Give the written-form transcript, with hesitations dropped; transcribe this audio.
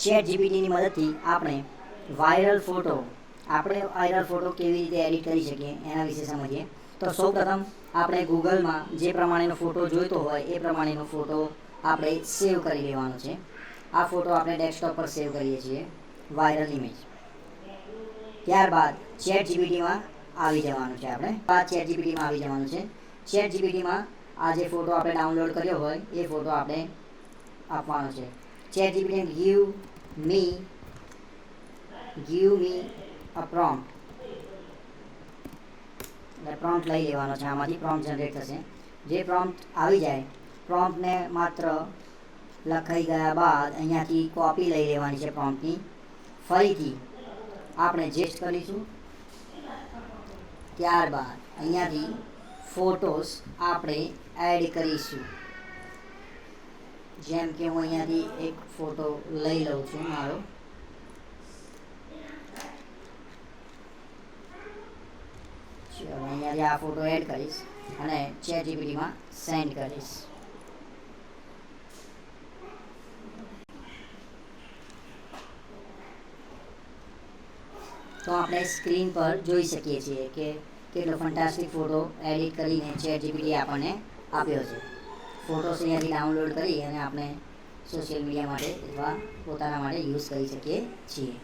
Chat જીપીટીની મદદથી આપણે viral photo કેવી રીતે એડિટ કરી શકીએ એના વિશે સમજીએ. તો સૌપ્રથમ આપણે ગૂગલમાં જે પ્રમાણેનો ફોટો જોઈતો હોય એ પ્રમાણેનો ફોટો આપણે સેવ કરી લેવાનો છે. આ ફોટો આપણે ડેસ્કટોપ પર સેવ કરીએ છીએ, વાયરલ ઇમેજ. ત્યારબાદ ચેટ જીપીટીમાં આવી જવાનું છે. ચેટ જીપીટીમાં આ જે ફોટો આપણે ડાઉનલોડ કર્યો હોય એ ફોટો આપણે આપવાનો છે. Chat GPT give me a prompt. એટલે પ્રોમ્પ્ટ લઈ લેવાનો છે. આમાંથી પ્રોમ્પ્ટ જનરેટ થશે. જે પ્રોમ્પ્ટ આવી જાય, પ્રોમ્પ્ટને માત્ર લખાઈ ગયા બાદ અહીંયાથી કોપી લઈ લેવાની છે પ્રોમ્પ્ટની. ફરીથી આપણે જેસ્ટ કરીશું. ત્યારબાદ અહીંયાથી ફોટોસ આપણે એડ કરીશું. જેમ કે હું અહીંયાથી એક ફોટો લઈ લઉં છું મારો. અહીંયાથી આ ફોટો એડ કરીશ અને ચેટ જીપીટીમાં સેન્ડ કરીશ. તો આપણે સ્ક્રીન પર જોઈ શકીએ છીએ કે કેટલો ફેન્ટાસ્ટિક ફોટો એડિટ કરીને ચેટ જીપીટી આપણને આપ્યો છે. ફોટોસ અહીંયાથી ડાઉનલોડ કરી અને આપણે સોશિયલ મીડિયા માટે અથવા પોતાના માટે યુઝ કરી શકીએ છીએ.